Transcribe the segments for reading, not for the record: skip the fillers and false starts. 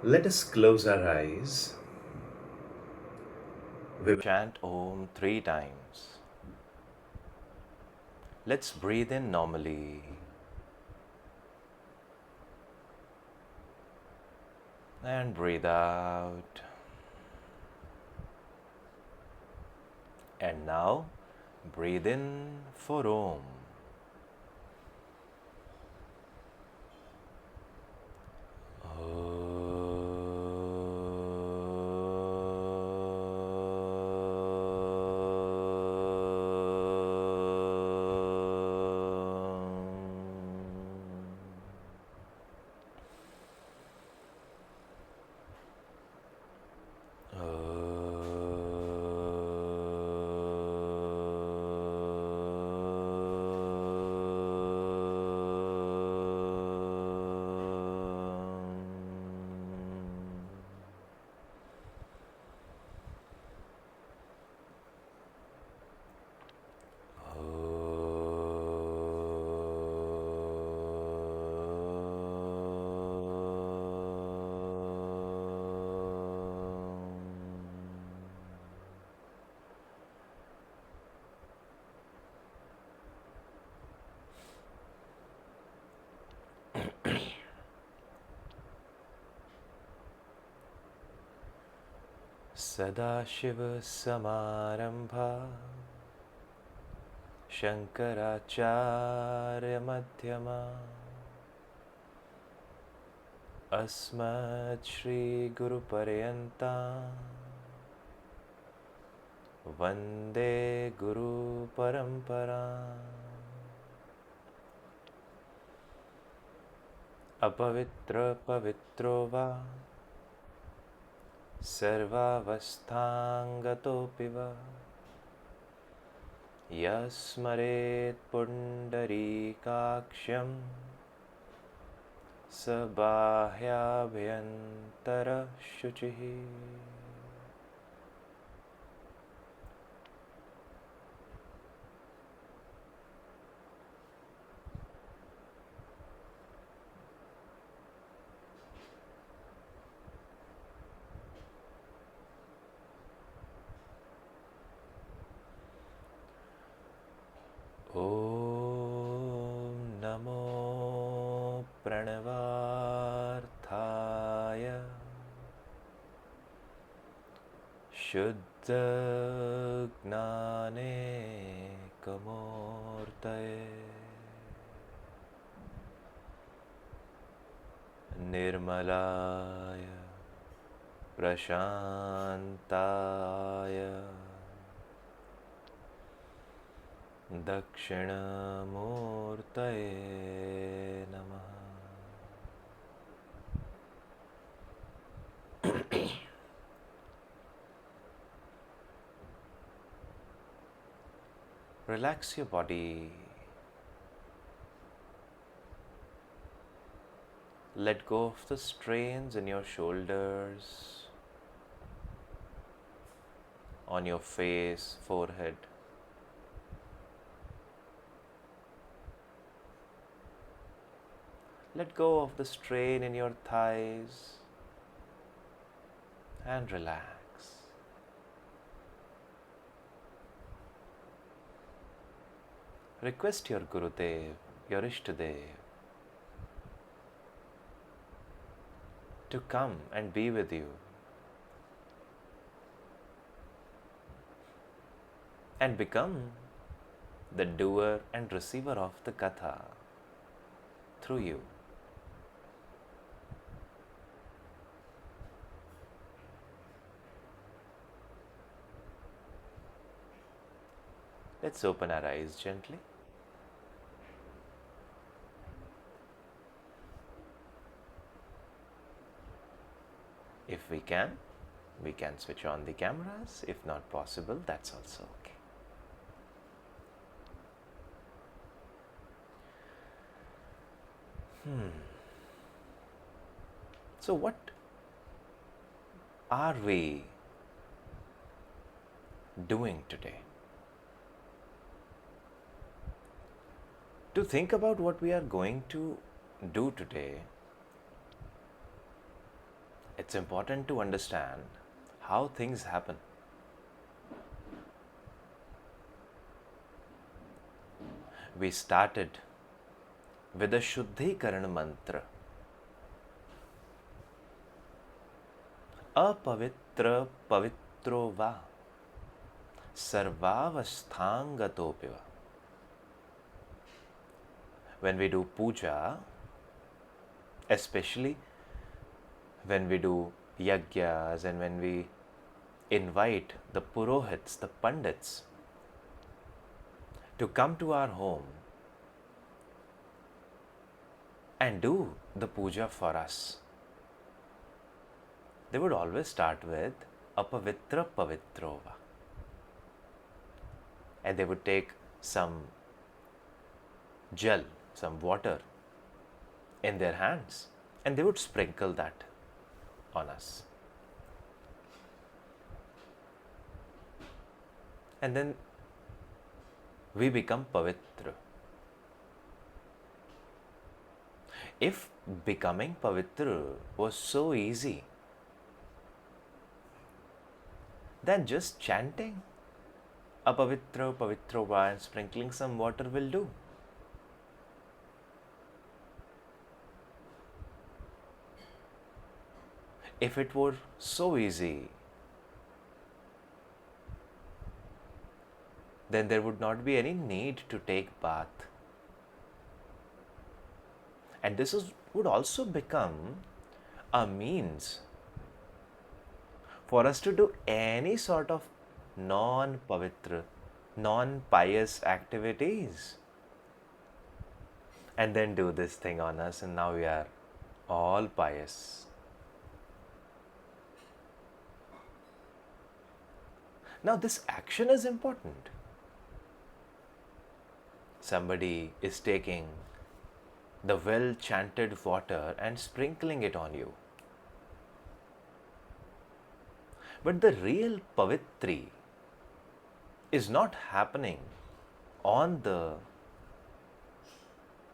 Let us close our eyes. We will Chant Om 3 times. Let's breathe in normally and breathe out. And now breathe in for Om. सदाशिवसमारम्भा शङ्कराचार्यमध्यमा अस्मच्छ्रीगुरुपर्यन्ता वन्दे गुरुपरम्परा अपवित्रपवित्रो वा सर्वावस्थाङ्गतोऽपि वा यस्मरेत् पुण्डरीकाक्षं स बाह्याभ्यन्तरशुचिः ॐ नमो प्रणवार्थाय शुद्धज्ञानेकमूर्तये निर्मलाय प्रशान्ताय दक्षिणमूर्तये नमः। Relax your body. Let go of the strains in your shoulders, on your face, forehead. Let go of the strain in your thighs and relax. Request your Gurudev, your Ishtadev, to come and be with you and become the doer and receiver of the Katha through you. Let's open our eyes gently. If we can switch on the cameras. If not possible, that's also okay. So what are we doing today? To think about what we are going to do today, it's important to understand how things happen. We started with a Shuddhikaran mantra. Apavitra pavitro va sarvavasthangato piva. When we do puja, especially when we do yagyas and when we invite the purohits, the pandits, to come to our home and do the puja for us, they would always start with apavitra pavitrova. And they would take some gel, some water in their hands, and they would sprinkle that on us. And then we become pavitra. If becoming pavitra was so easy, then just chanting apavitra pavitro va and sprinkling some water will do. If it were so easy, then there would not be any need to take bath. And this would also become a means for us to do any sort of non-pavitra, non-pious activities. And then do this thing on us, and now we are all pious. Now, this action is important. Somebody is taking the well chanted water and sprinkling it on you. But the real pavitri is not happening on the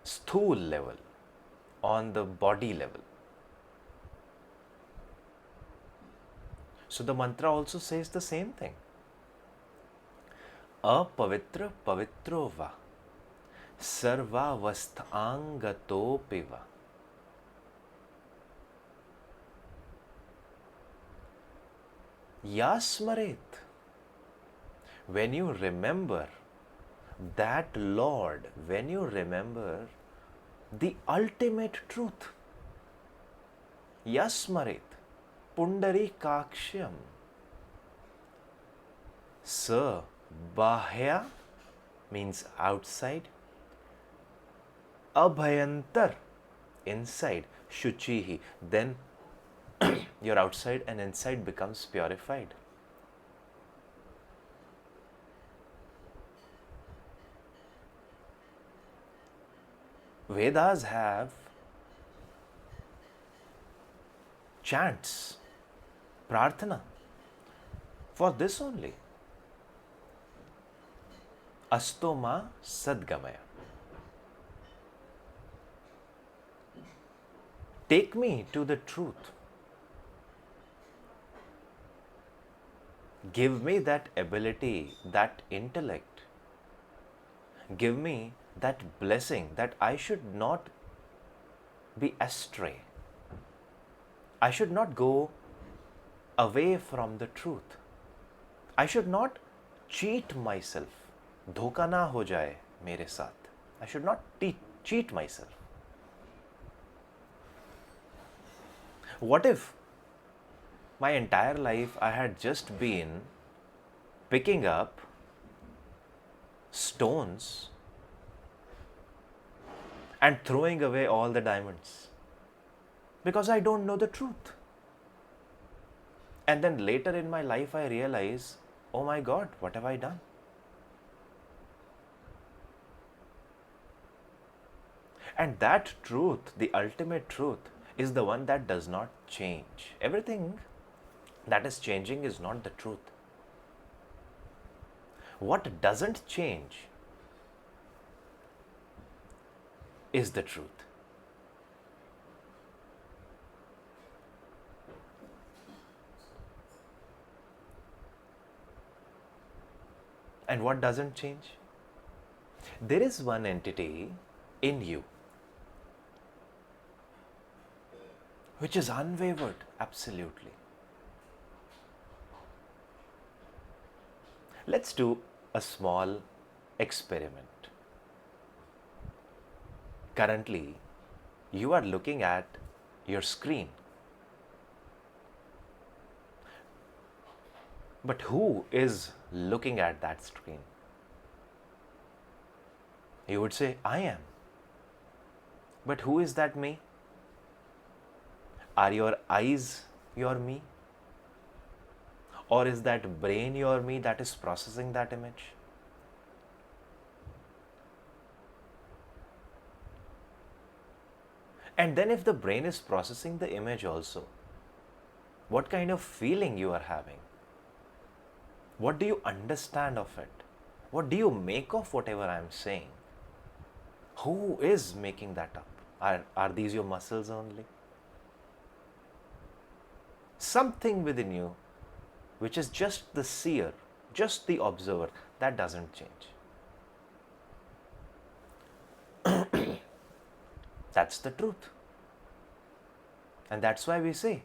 sthul level, on the body level. So the mantra also says the same thing. Apavitra pavitro va sarvavasthangato piva. Yasmaret. When you remember that Lord, when you remember the ultimate truth, Yasmaret Pundarikaksham Sa Bahya means outside, Abhayantar inside, Shuchihi, then your outside and inside becomes purified. Vedas have chants, prarthana for this only. Astoma Sadgamaya. Take me to the truth. Give me that ability, that intellect. Give me that blessing that I should not be astray. I should not go away from the truth. I should not cheat myself. धोखा ना हो जाए मेरे साथ. I should not cheat myself. What if my entire life I had just been picking up stones and throwing away all the diamonds because I don't know the truth? And then later in my life I realize, oh my God, what have I done? And that truth, the ultimate truth, is the one that does not change. Everything that is changing is not the truth. What doesn't change is the truth. And what doesn't change? There is one entity in you which is unwavered, absolutely. Let's do a small experiment. Currently, you are looking at your screen. But who is looking at that screen? You would say, I am. But who is that me? Are your eyes your me? Or is that brain your me that is processing that image? And then if the brain is processing the image also, what kind of feeling you are having? What do you understand of it? What do you make of whatever I am saying? Who is making that up? Are these your muscles only? Something within you which is just the seer, just the observer, that doesn't change. That's the truth. And that's why we say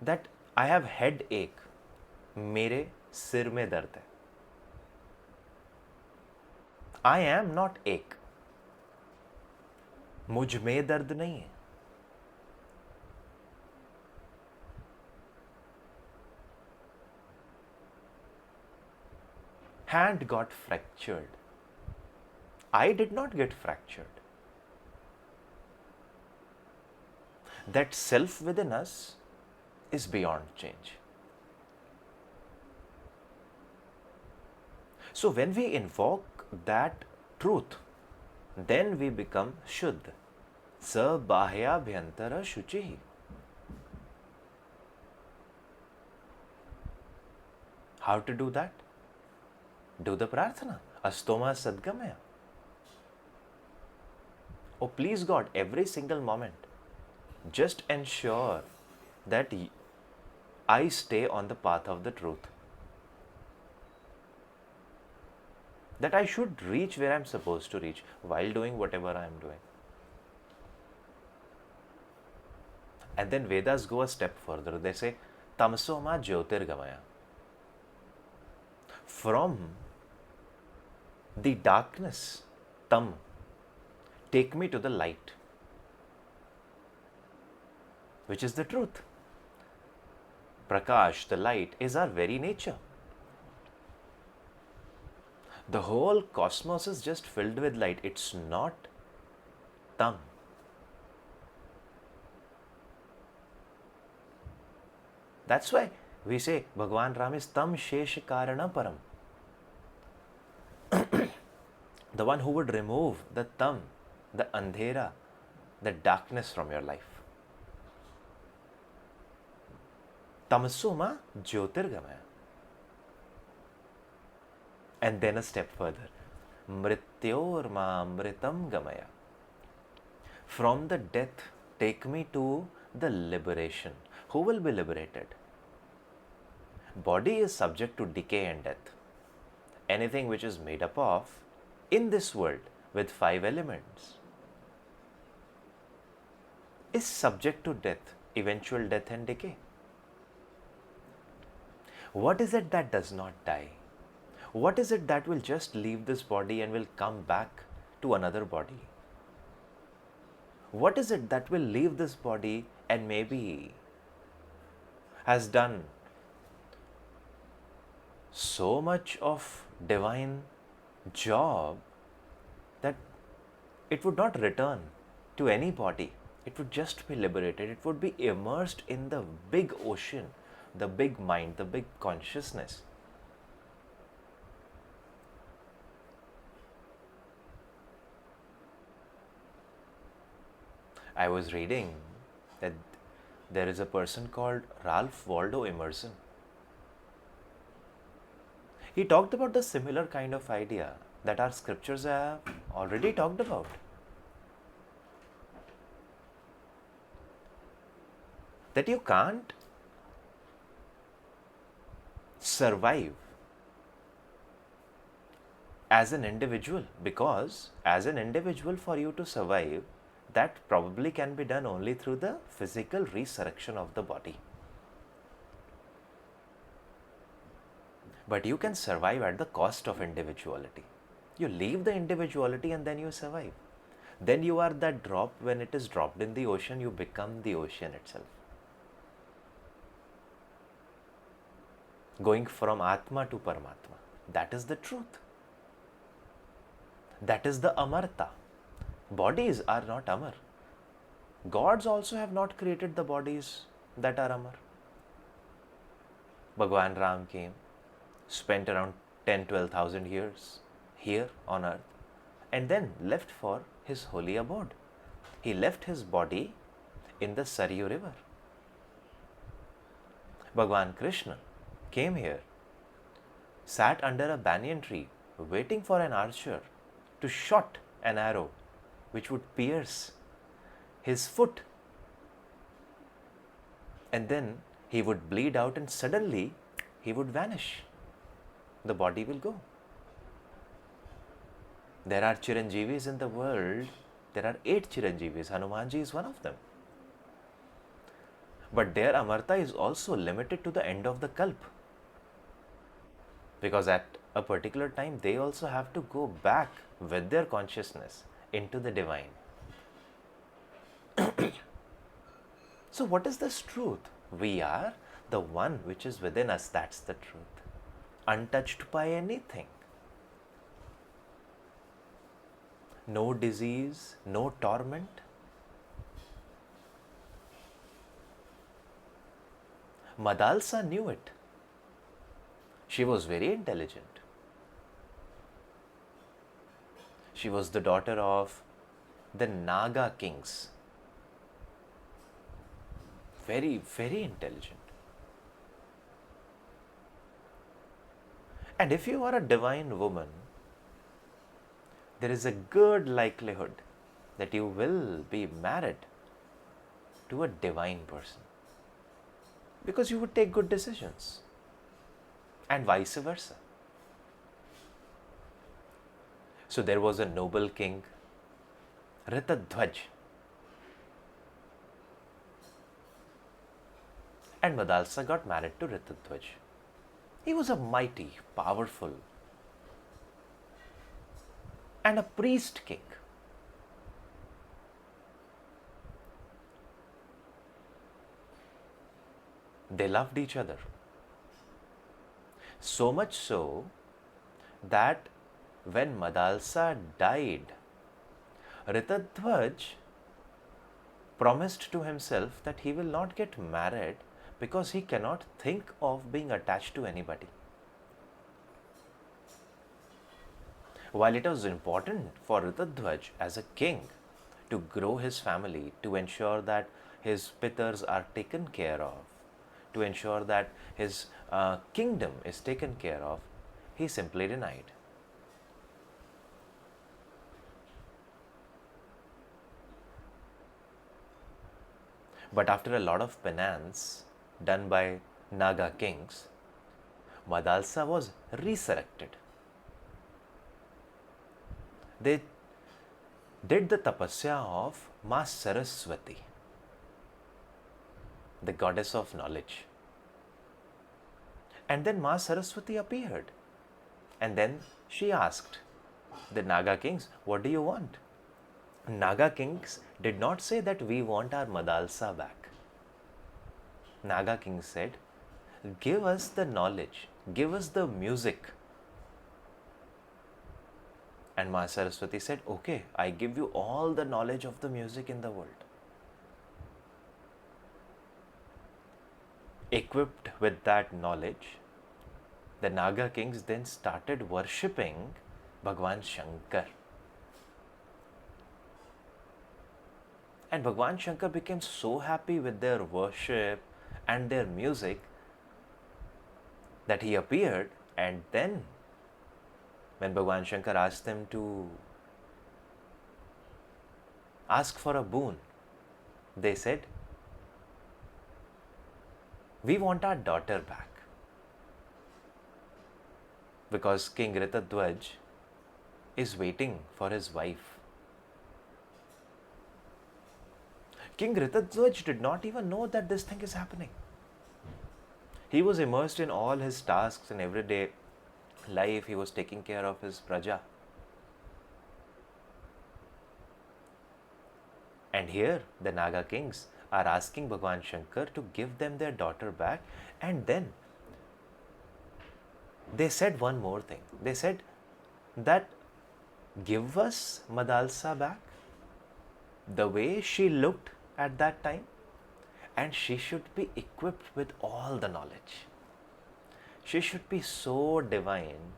that I have headache, मेरे सिर में दर्द है. I am not ache. मुझ में दर्द नहीं है. Hand got fractured. I did not get fractured. That self within us is beyond change. So when we invoke that truth, then we become Shuddha. Sa bahya bhyantara shuchi. How to do that? Do the prarthana. Astoma sadgamaya. Oh, please God, every single moment, just ensure that I stay on the path of the truth. That I should reach where I'm supposed to reach while doing whatever I'm doing. And then Vedas go a step further. They say, Tamso ma jyotirgamaya. From the darkness, tam, take me to the light, which is the truth. Prakash, the light, is our very nature. The whole cosmos is just filled with light. It's not tam. That's why we say Bhagwan Ram is tam shesh karana param. The one who would remove the tam, the andhera, the darkness from your life. Tamasoma jyotirgamaya. And then a step further. Mrityor ma mritam gamaya. From the death, take me to the liberation. Who will be liberated? Body is subject to decay and death. Anything which is made up of in this world with 5 elements is subject to death, eventual death and decay. What is it that does not die? What is it that will just leave this body and will come back to another body? What is it that will leave this body and maybe has done so much of divine job that it would not return to any body. It would just be liberated. It would be immersed in the big ocean, the big mind, the big consciousness. I was reading that there is a person called Ralph Waldo Emerson. He talked about the similar kind of idea that our scriptures have already talked about. That you can't survive as an individual, because as an individual, for you to survive, that probably can be done only through the physical resurrection of the body. But you can survive at the cost of individuality. You leave the individuality and then you survive. Then you are that drop. When it is dropped in the ocean, you become the ocean itself. Going from Atma to Paramatma. That is the truth. That is the Amarta. Bodies are not Amar. Gods also have not created the bodies that are Amar. Bhagwan Ram came, spent around 10-12,000 years here on earth, and then left for his holy abode. He left his body in the Saryu river. Bhagwan Krishna came here, sat under a banyan tree, waiting for an archer to shoot an arrow which would pierce his foot, and then he would bleed out and suddenly he would vanish. The body will go. There are Chiranjeevis in the world. There are 8 Chiranjeevis. Hanumanji is one of them. But their Amarta is also limited to the end of the Kalp. Because at a particular time, they also have to go back with their consciousness into the divine. So what is this truth? We are the one which is within us. That's the truth. Untouched by anything. No disease, no torment. Madalsa knew it. She was very intelligent. She was the daughter of the Naga kings. Very, very intelligent. And if you are a divine woman, there is a good likelihood that you will be married to a divine person, because you would take good decisions, and vice versa. So there was a noble king, Ritadhwaj, and Madalsa got married to Ritadhwaj. He was a mighty, powerful, and a priest king. They loved each other. So much so that when Madalsa died, Ritadhwaj promised to himself that he will not get married because he cannot think of being attached to anybody. While it was important for Ritadhwaj as a king to grow his family, to ensure that his pitars are taken care of, to ensure that his kingdom is taken care of, he simply denied. But after a lot of penance done by Naga kings, Madalsa was resurrected. They did the tapasya of Ma Saraswati, the goddess of knowledge. And then Ma Saraswati appeared. And then she asked the Naga kings, what do you want? Naga kings did not say that we want our Madalsa back. Naga kings said, give us the knowledge, give us the music. And Ma Saraswati said, okay, I give you all the knowledge of the music in the world. Equipped with that knowledge, the Naga kings then started worshipping Bhagwan Shankar. And Bhagwan Shankar became so happy with their worship and their music that he appeared, and then when Bhagwan Shankar asked them to ask for a boon, they said, we want our daughter back. because King Ritadhwaj is waiting for his wife. King Ritadhwaj did not even know that this thing is happening. He was immersed in all his tasks in everyday life. He was taking care of his praja. And here the Naga kings are asking Bhagwan Shankar to give them their daughter back. And then they said one more thing. They said that give us Madalsa back the way she looked at that time, and she should be equipped with all the knowledge. She should be so divine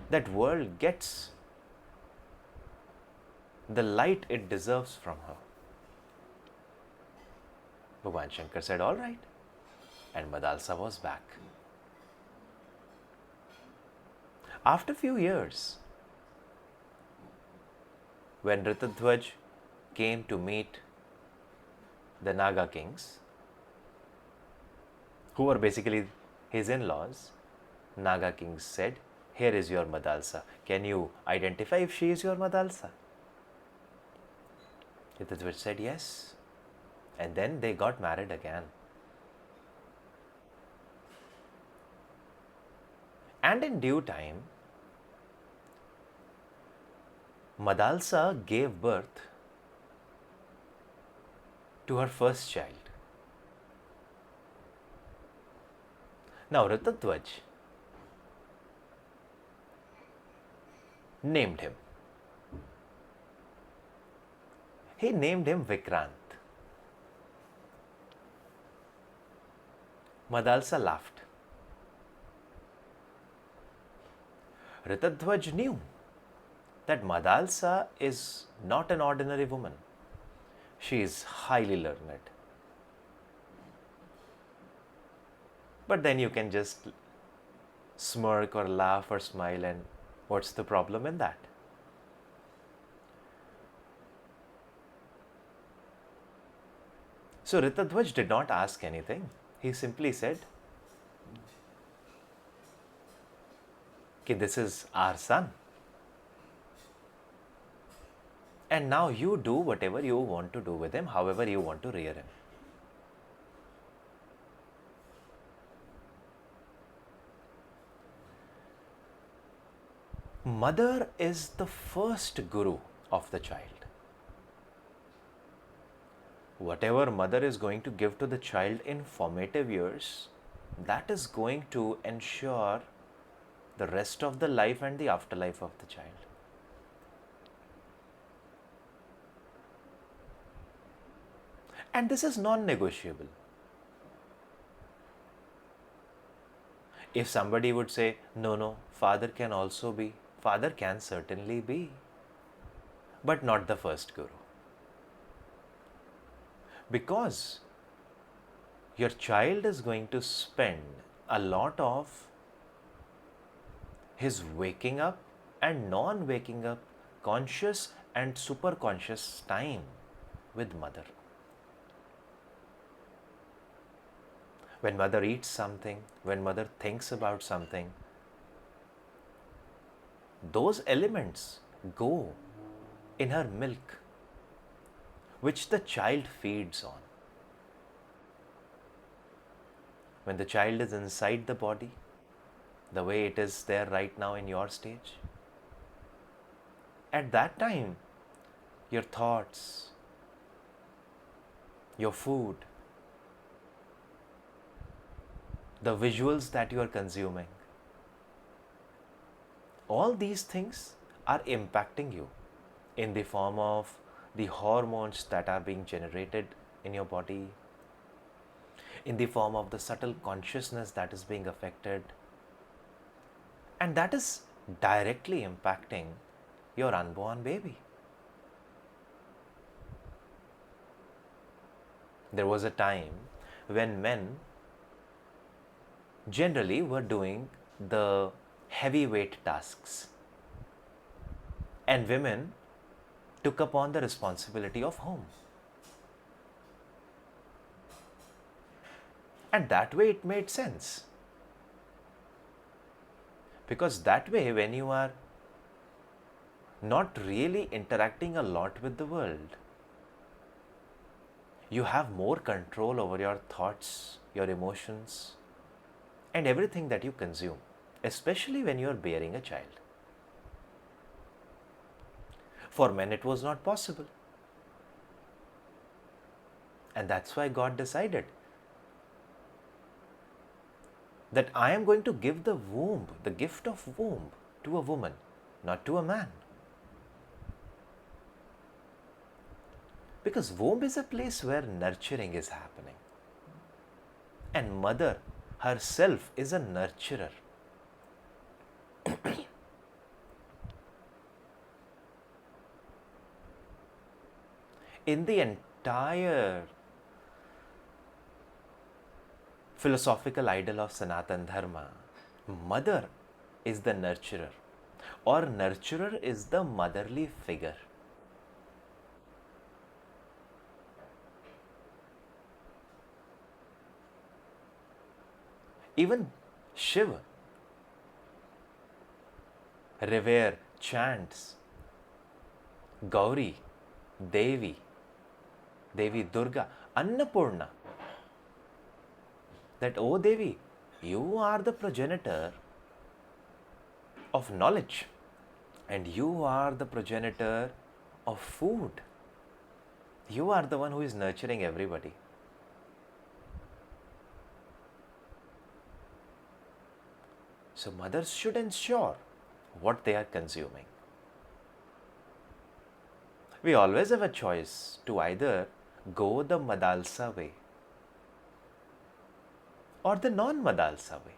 that world gets the light it deserves from her. Bhagwan Shankar said, all right. And Madalsa was back. After a few years, when Ritadhwaj came to meet the Naga kings, who were basically his in-laws, Naga kings said, here is your Madalsa. Can you identify if she is your Madalsa? Ritadhwaj said yes. And then they got married again. And in due time, Madalsa gave birth to her first child. Now Ritadhwaj named him. He named him Vikrant. Madalsa laughed. Ritadhwaj knew that Madalsa is not an ordinary woman. She is highly learned. But then you can just smirk or laugh or smile, and what's the problem in that? So Ritadhwaj did not ask anything. He simply said, this is our son. And now you do whatever you want to do with him, however you want to rear him. Mother is the first guru of the child. Whatever mother is going to give to the child in formative years, that is going to ensure the rest of the life and the afterlife of the child. And this is non-negotiable. If somebody would say, no, father can also be, father can certainly be, but not the first guru. Because your child is going to spend a lot of his waking up and non-waking up, conscious and superconscious time with mother. When mother eats something, when mother thinks about something, those elements go in her milk, which the child feeds on. When the child is inside the body, the way it is there right now in your stage, at that time, your thoughts, your food, the visuals that you are consuming, all these things are impacting you in the form of the hormones that are being generated in your body, in the form of the subtle consciousness that is being affected, and that is directly impacting your unborn baby. There was a time when men generally were doing the heavyweight tasks, and women took upon the responsibility of home. And that way it made sense. Because that way, when you are not really interacting a lot with the world, you have more control over your thoughts, your emotions, and everything that you consume, especially when you are bearing a child. For men, it was not possible. And that's why God decided that I am going to give the womb, the gift of womb, to a woman, not to a man. Because womb is a place where nurturing is happening. And mother herself is a nurturer. In the entire philosophical idol of Sanatan Dharma, mother is the nurturer, or nurturer is the motherly figure. Even Shiva revere, chants Gauri, Devi, Devi Durga, Annapurna. That, oh Devi, you are the progenitor of knowledge, and you are the progenitor of food. You are the one who is nurturing everybody. So mothers should ensure what they are consuming. We always have a choice to either go the Madalsa way or the non-Madalsa way.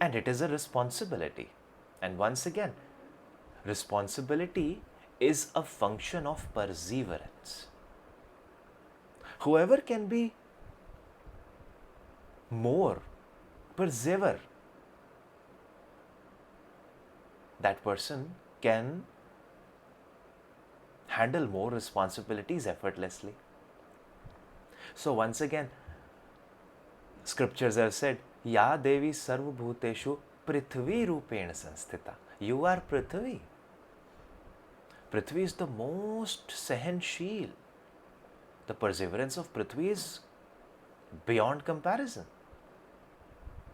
And it is a responsibility. And once again, responsibility is a function of perseverance. Whoever can be more persevere, that person can handle more responsibilities effortlessly. So once again, scriptures have said, Ya Devi Sarvabhuteshu Prithvi Rupena Sanstita. You are Prithvi. Prithvi is the most Sahansheel. The perseverance of Prithvi is beyond comparison.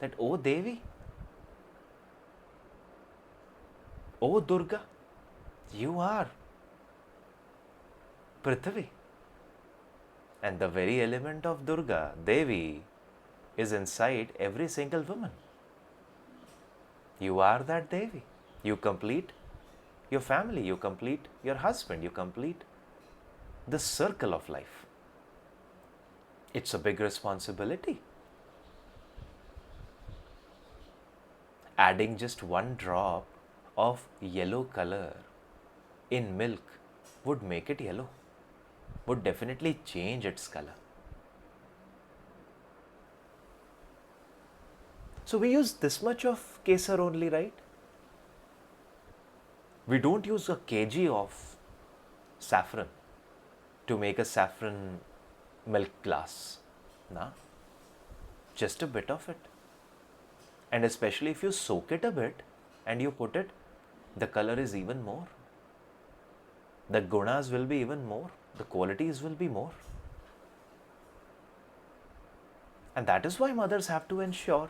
That, oh Devi, oh Durga, you are Prithvi. And the very element of Durga, Devi, is inside every single woman. You are that Devi. You complete your family, you complete your husband, you complete the circle of life. It's a big responsibility. Adding just one drop of yellow color in milk would make it yellow, would definitely change its color. So we use this much of kesar only, right? We don't use a kg of saffron to make a saffron milk glass. Nah, just a bit of it. And especially if you soak it a bit and you put it, the color is even more. The gunas will be even more. The qualities will be more. And that is why mothers have to ensure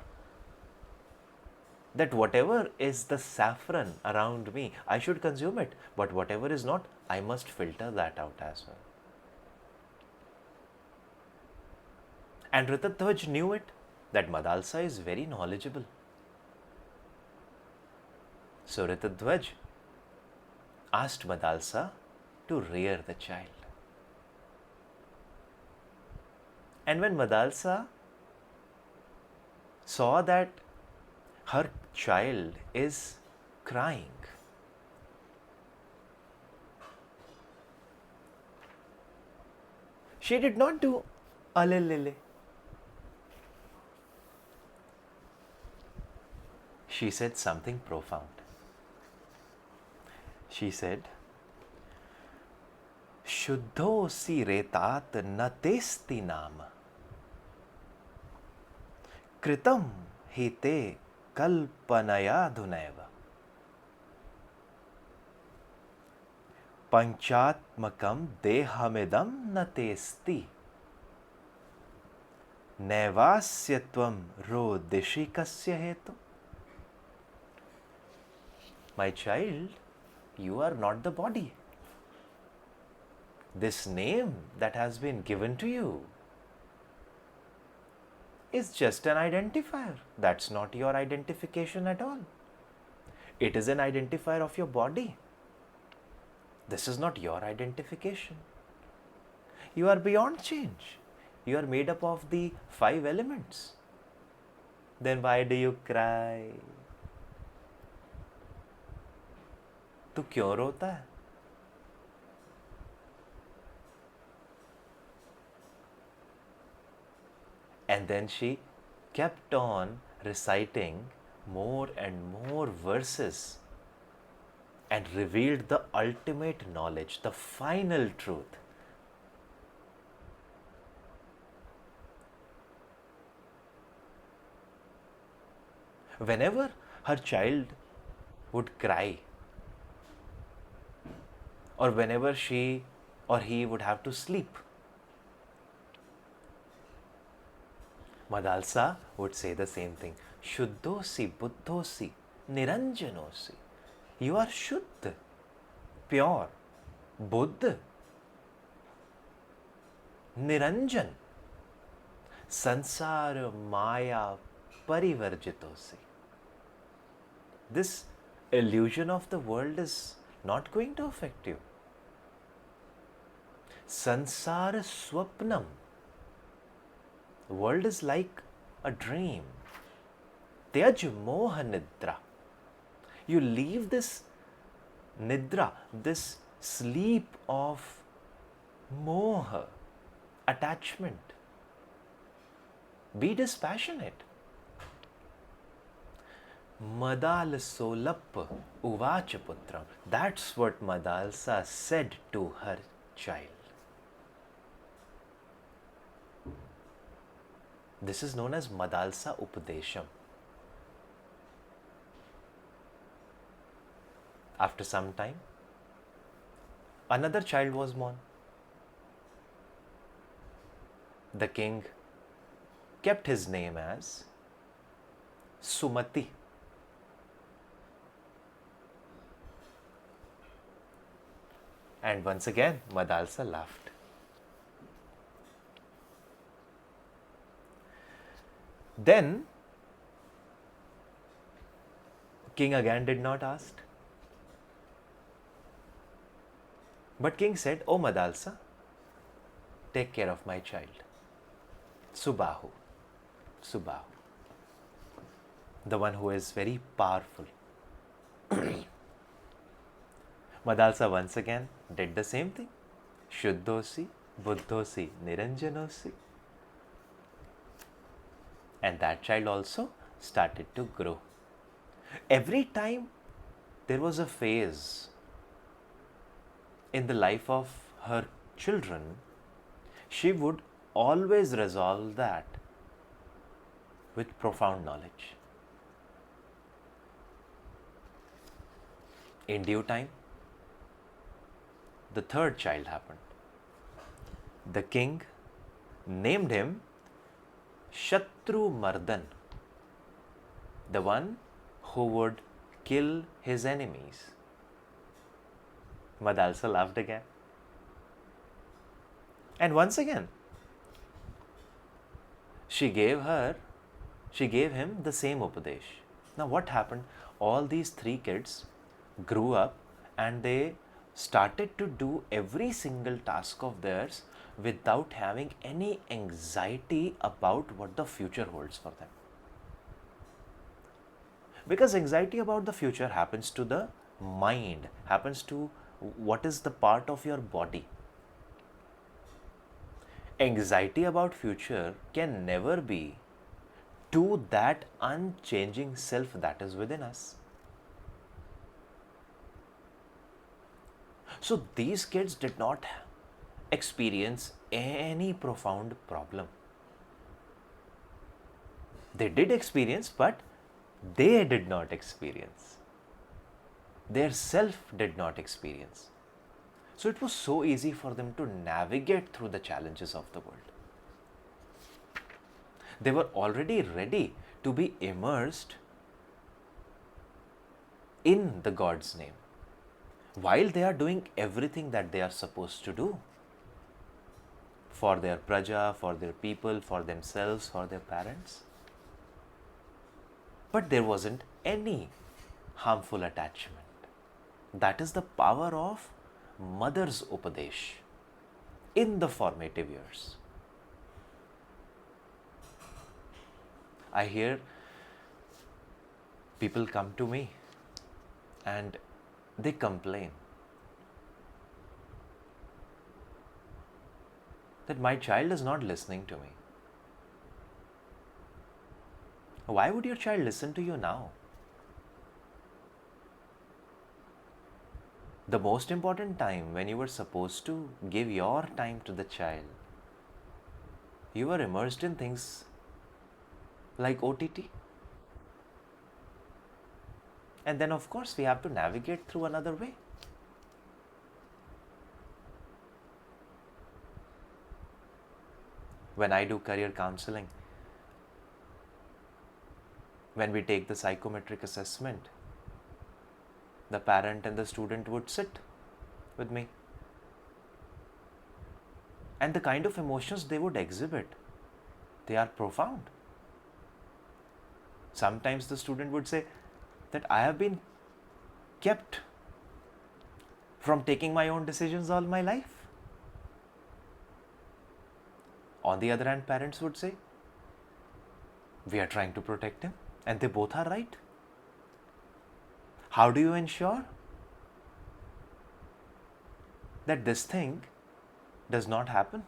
that whatever is the saffron around me, I should consume it. But whatever is not, I must filter that out as well. And Ritadhwaj knew it, that Madalsa is very knowledgeable. So Ritadhwaj asked Madalsa to rear the child. And when Madalsa saw that her child is crying, she did not do alelele. She said something profound. She said, Shuddho si retat na testi nama. कृतं हि ते कल्पनयाधुनैव पंचात्मकं देहमिदं न tasty नैवास्य त्वं रोदिषि कस्य हेतु. My child, you are not the body. This name that has been given to you is just an identifier. That's not your identification at all. It is an identifier of your body. This is not your identification. You are beyond change. You are made up of the 5 elements. Then why do you cry? तू क्यों रोता है? And then she kept on reciting more and more verses and revealed the ultimate knowledge, the final truth. Whenever her child would cry, or whenever she or he would have to sleep, Madalsa would say the same thing. Shuddhosi, buddhosi, niranjanosi. You are Shuddha, pure, Buddha, Niranjan, Sansara Maya Parivarjitosi. This illusion of the world is not going to affect you. Sansara Swapnam. The world is like a dream. Tyaj moha nidra. You leave this nidra, this sleep of moha, attachment. Be dispassionate. Madalsolap uvacha putram. That's what Madalsa said to her child. This is known as Madalsa Upadesham. After some time, another child was born. The king kept his name as Sumati. And once again, Madalsa laughed. Then, king again did not ask. But king said, "Oh Madalsa, take care of my child. Subahu. Subahu. The one who is very powerful." Madalsa once again did the same thing. Shuddhosi, buddhosi, niranjanosi. And that child also started to grow. Every time there was a phase in the life of her children, she would always resolve that with profound knowledge. In due time, the third child happened. The king named him Shatru Mardan, the one who would kill his enemies. Madalsa laughed again. And once again, she gave him the same upadesh. Now what happened? All these 3 kids grew up and they started to do every single task of theirs without having any anxiety about what the future holds for them. Because anxiety about the future happens to the mind, happens to what is the part of your body. Anxiety about future can never be to that unchanging self that is within us. So these kids did not experience any profound problem. They did experience, but they did not experience. Their self did not experience. So it was so easy for them to navigate through the challenges of the world. They were already ready to be immersed in the God's name while they are doing everything that they are supposed to do for their praja, for their people, for themselves, for their parents. But there wasn't any harmful attachment. That is the power of mother's upadesh in the formative years. I hear people come to me and they complain that my child is not listening to me. Why would your child listen to you now? The most important time when you were supposed to give your time to the child, you were immersed in things like OTT. And then, of course, we have to navigate through another way. When I do career counseling, when we take the psychometric assessment, the parent and the student would sit with me. And the kind of emotions they would exhibit, they are profound. Sometimes the student would say that I have been kept from taking my own decisions all my life. On the other hand, parents would say, we are trying to protect him, and they both are right. How do you ensure that this thing does not happen?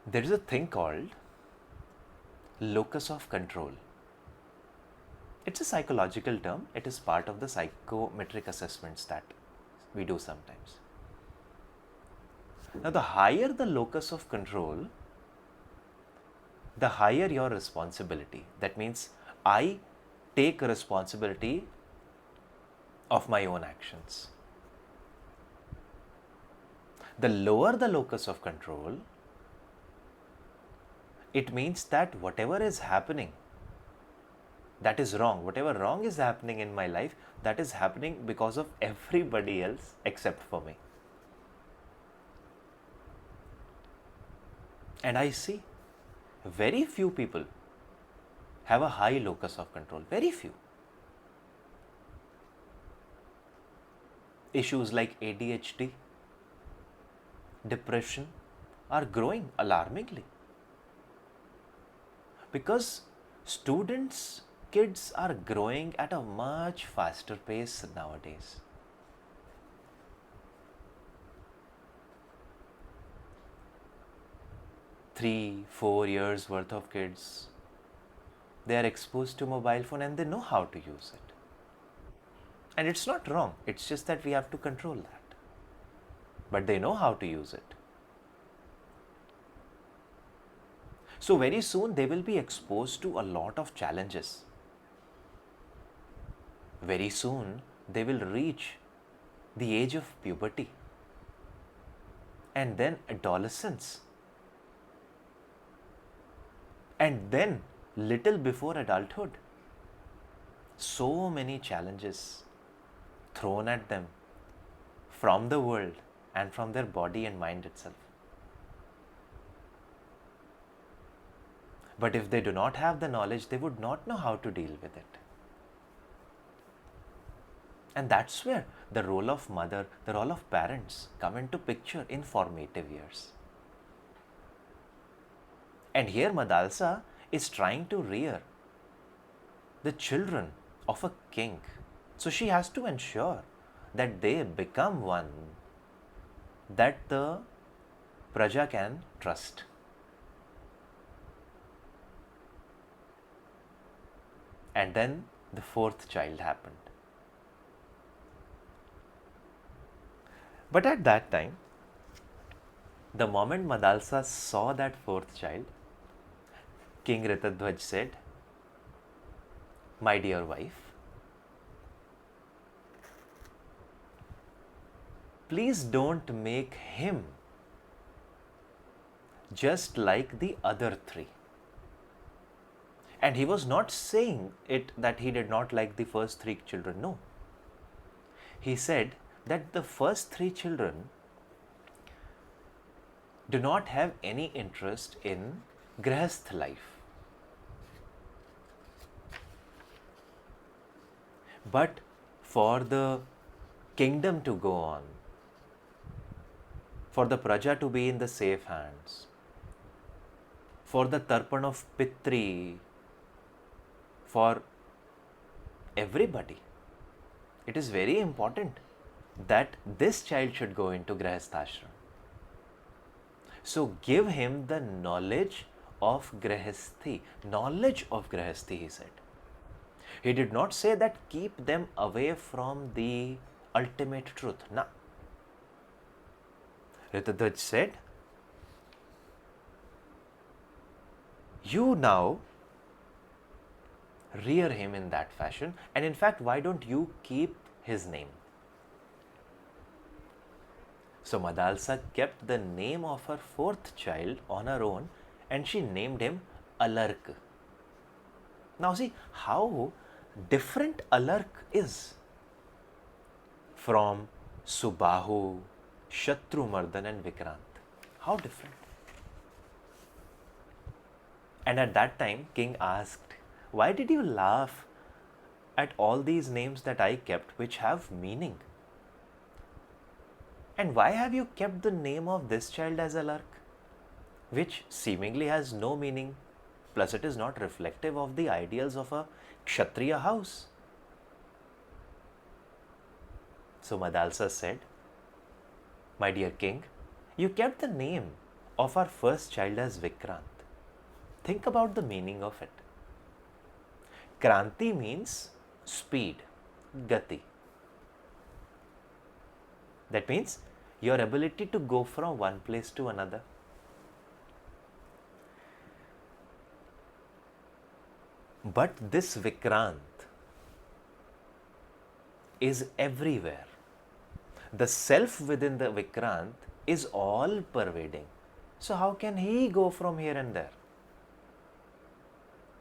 There is a thing called locus of control. It's a psychological term. It is part of the psychometric assessments that we do sometimes. Now, the higher the locus of control, the higher your responsibility. That means I take responsibility of my own actions. The lower the locus of control, it means that whatever is happening, that is wrong. Whatever wrong is happening in my life, that is happening because of everybody else except for me. And I see very few people have a high locus of control. Very few. Issues like ADHD, depression are growing alarmingly. Because kids are growing at a much faster pace nowadays. Three, 4 years worth of kids, they are exposed to mobile phone and they know how to use it. And it's not wrong, it's just that we have to control that. But they know how to use it. So very soon they will be exposed to a lot of challenges. Very soon they will reach the age of puberty and then adolescence. And then little before adulthood. So many challenges thrown at them from the world and from their body and mind itself. But if they do not have the knowledge, they would not know how to deal with it. And that's where the role of mother, the role of parents come into picture in formative years. And here Madalsa is trying to rear the children of a king. So she has to ensure that they become one that the praja can trust. And then the fourth child happened. But at that time, the moment Madalsa saw that fourth child, King Ritadhwaj said, "My dear wife, please don't make him just like the other three." And he was not saying it that he did not like the first three children. No. He said that the first three children do not have any interest in grihasth life. But for the kingdom to go on, for the praja to be in the safe hands, for the tarpan of Pitri, for everybody, it is very important that this child should go into grihasthashram. So give him the knowledge of grihasthi. Knowledge of grihasthi, he said. He did not say that keep them away from the ultimate truth. No. Ritadhwaj said, you now rear him in that fashion, and in fact, why don't you keep his name? So Madalsa kept the name of her fourth child on her own, and she named him Alark. Now see how different Alark is from Subahu, Shatrumardhan and Vikrant. How different. And at that time, king asked, why did you laugh at all these names that I kept which have meaning? And why have you kept the name of this child as Alark, which seemingly has no meaning, plus it is not reflective of the ideals of a Kshatriya house? So Madalsa said, my dear king, you kept the name of our first child as Vikrant. Think about the meaning of it. Kranti means speed, gati. That means your ability to go from one place to another. But this Vikrant is everywhere. The self within the Vikrant is all pervading. So how can he go from here and there?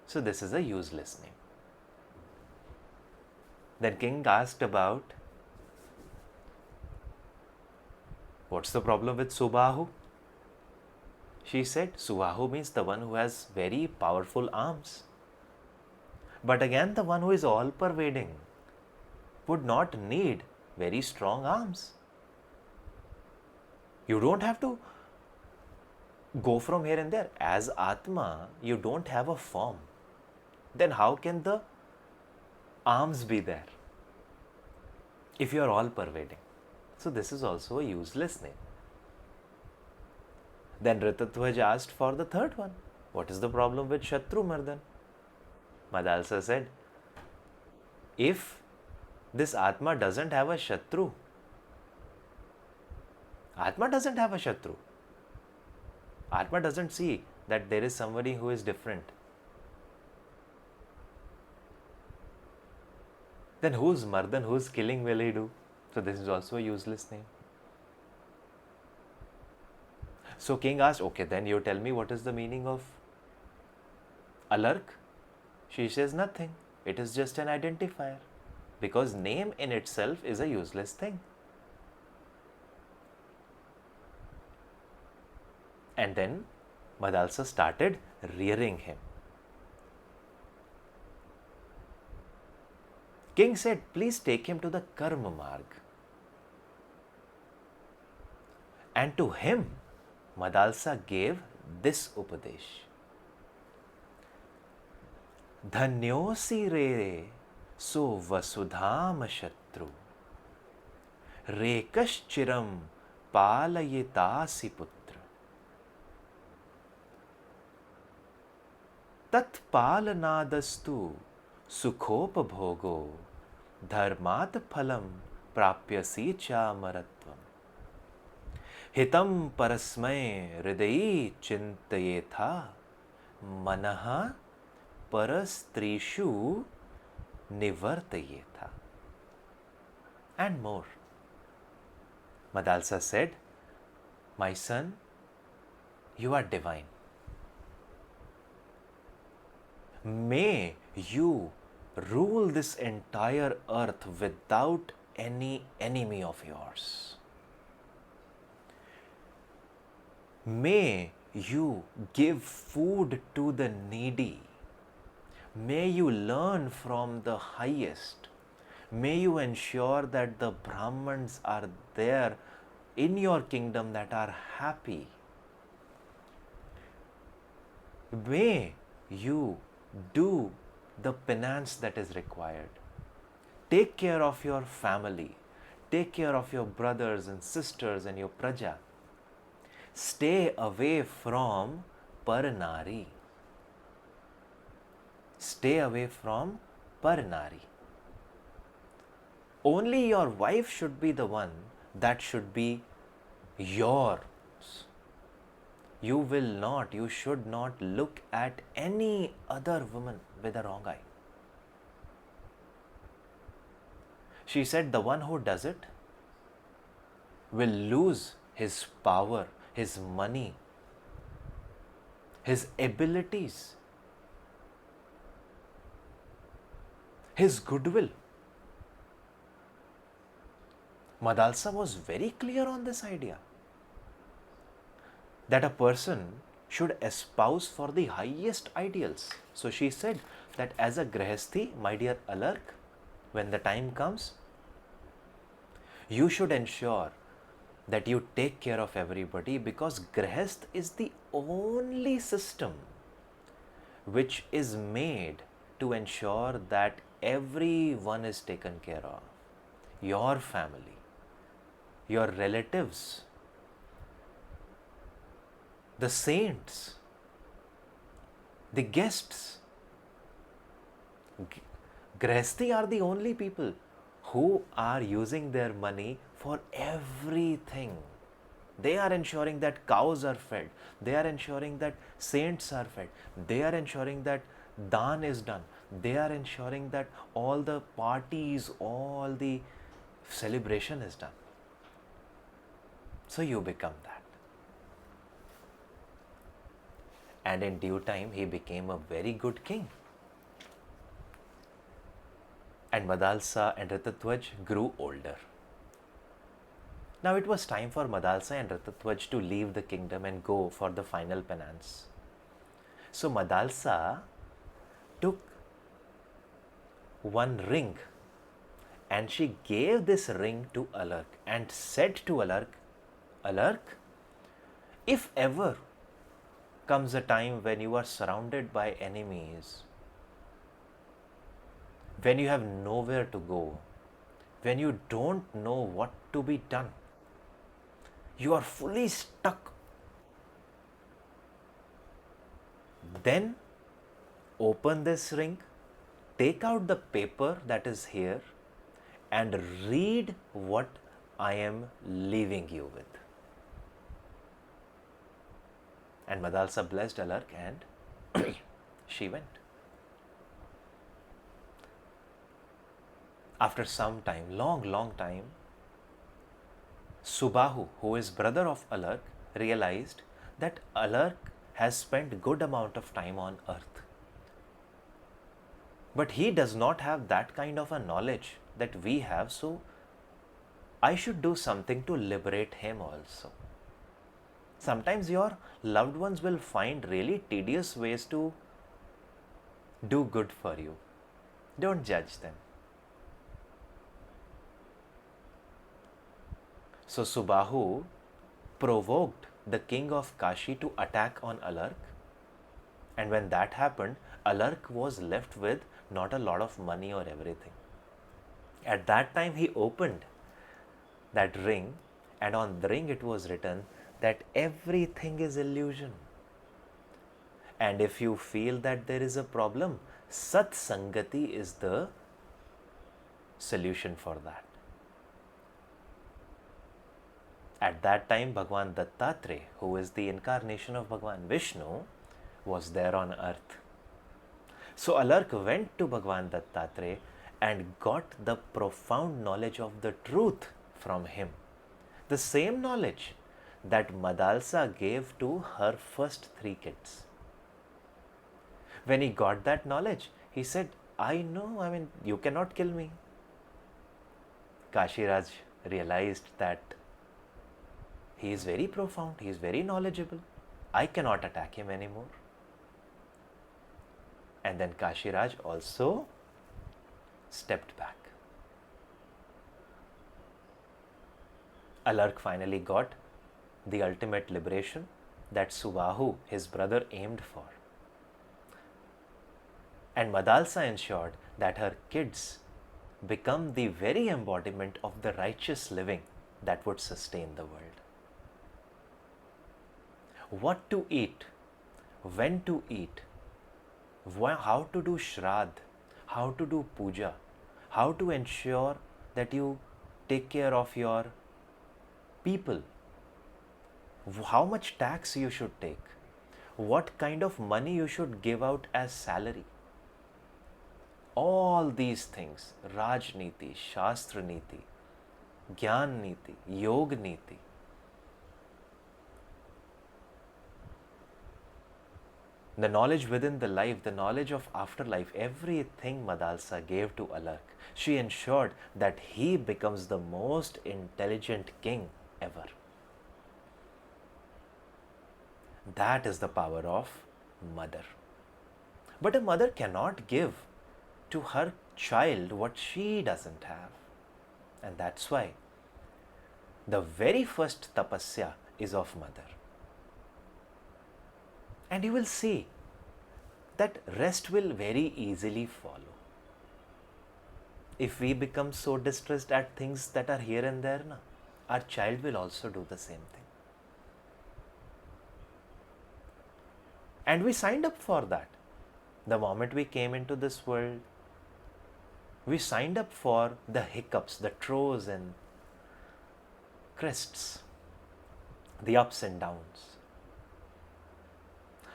So this is a useless name. Then king asked about, what's the problem with Subahu? She said, Subahu means the one who has very powerful arms. But again, the one who is all pervading would not need very strong arms. You don't have to go from here and there. As Atma, you don't have a form. Then how can the arms be there if you are all pervading? So this is also a useless name. Then Ritadhwaj asked for the third one. What is the problem with Shatrumardhan? Madalsa said, if this Atma doesn't have a Shatru, Atma doesn't have a Shatru. Atma doesn't see that there is somebody who is different. Then whose Mardhan, whose killing will he do? So this is also a useless name. So king asked, okay, then you tell me what is the meaning of Alark? She says nothing. It is just an identifier. Because name in itself is a useless thing. And then Madalsa started rearing him. King said, please take him to the Karma Marg. And to him, Madalsa gave this Upadesh. Dhanyosi re so vasudham shatru rekashchiram palayitasi putra tat palanadastu sukhopabhogo dharmat phalam prapyasi cha maratvam. हितं परस्मै हृदयी चिन्तयेथा मनः परस्त्रीषु nivartayetha. And more. Madalsa said, my son, you are divine. May you rule this entire earth without any enemy of yours. May you give food to the needy. May you learn from the highest. May you ensure that the Brahmins are there in your kingdom that are happy. May you do the penance that is required. Take care of your family. Take care of your brothers and sisters and your praja. Stay away from Parnari. Stay away from Parnari. Only your wife should be the one that should be yours. You should not look at any other woman with a wrong eye. She said the one who does it will lose his power, his money, his abilities, his goodwill. Madalsa was very clear on this idea that a person should espouse for the highest ideals. So she said that as a grihasthi, my dear Alark, when the time comes, you should ensure that you take care of everybody, because grihasth is the only system which is made to ensure that everyone is taken care of. Your family, your relatives, the saints, the guests. Grihasthi are the only people who are using their money for everything. They are ensuring that cows are fed. They are ensuring that saints are fed. They are ensuring that dhan is done. They are ensuring that all the parties, all the celebration is done. So you become that. And in due time, he became a very good king. And Madalsa and Ritatwaj grew older. Now it was time for Madalsa and Ritatwaj to leave the kingdom and go for the final penance. So Madalsa took one ring and she gave this ring to Alark and said to Alark, Alark, if ever comes a time when you are surrounded by enemies, when you have nowhere to go, when you don't know what to be done, you are fully stuck, then open this ring, take out the paper that is here, and read what I am leaving you with. And Madalsa blessed Alark and she went. After some time, long time, Subahu, who is brother of Alark, realized that Alark has spent good amount of time on earth. But he does not have that kind of a knowledge that we have, so I should do something to liberate him also. Sometimes your loved ones will find really tedious ways to do good for you. Don't judge them. So Subahu provoked the king of Kashi to attack on Alark. And when that happened, Alark was left with not a lot of money or everything. At that time, he opened that ring, and on the ring it was written that everything is illusion. And if you feel that there is a problem, Sat Sangati is the solution for that. At that time, Bhagwan Dattatreya, who is the incarnation of Bhagwan Vishnu, was there on earth. So Alark went to Bhagwan Dattatreya and got the profound knowledge of the truth from him. The same knowledge that Madalsa gave to her first three kids. When he got that knowledge, he said, I know, you cannot kill me. Kashiraj realized that he is very profound, he is very knowledgeable. I cannot attack him anymore. And then Kashiraj also stepped back. Alark finally got the ultimate liberation that Subahu, his brother, aimed for. And Madalsa ensured that her kids become the very embodiment of the righteous living that would sustain the world. What to eat, when to eat, how to do Shrad, how to do Puja, how to ensure that you take care of your people, how much tax you should take, what kind of money you should give out as salary. All these things, Rajniti, Shastra Niti, Gyan Niti, Yog Niti, the knowledge within the life, the knowledge of afterlife, everything Madalsa gave to Alark. She ensured that he becomes the most intelligent king ever. That is the power of mother. But a mother cannot give to her child what she doesn't have. And that's why the very first tapasya is of mother. And you will see that rest will very easily follow. If we become so distressed at things that are here and there, our child will also do the same thing. And we signed up for that. The moment we came into this world, we signed up for the hiccups, the throws and crests, the ups and downs.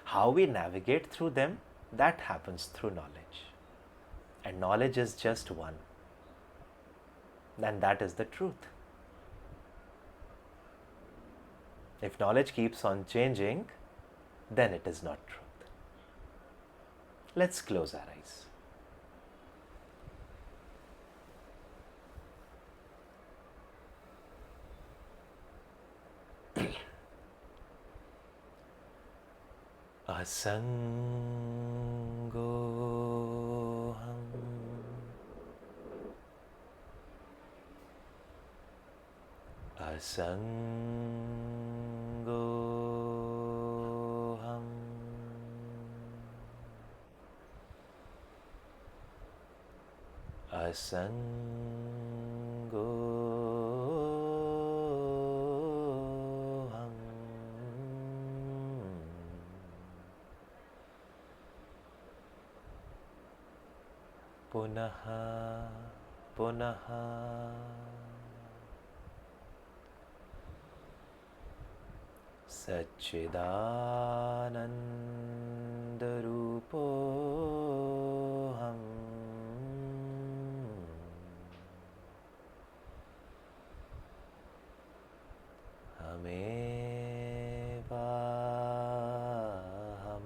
How we navigate through them, that happens through knowledge. And knowledge is just one. And that is the truth. If knowledge keeps on changing, then it is not truth. Let's close our eyes. Asangoham Asangoham Asangoham Punaha Punaha Satchidanandarupoham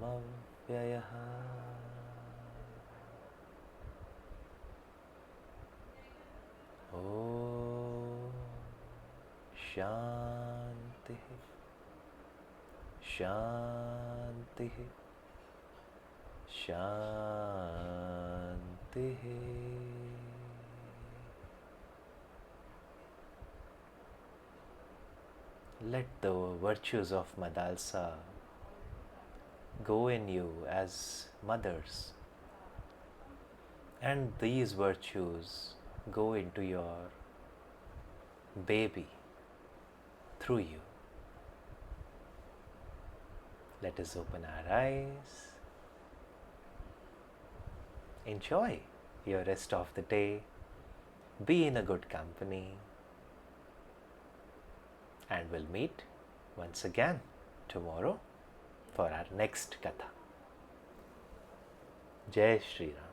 Hamevahamavyayah. Om Shanti Shanti Shanti. Let the virtues of Madalsa go in you as mothers, and these virtues go into your baby through you. Let us open our eyes. Enjoy your rest of the day. Be in a good company. and we'll meet once again tomorrow for our next Katha. Jai Shri Ram.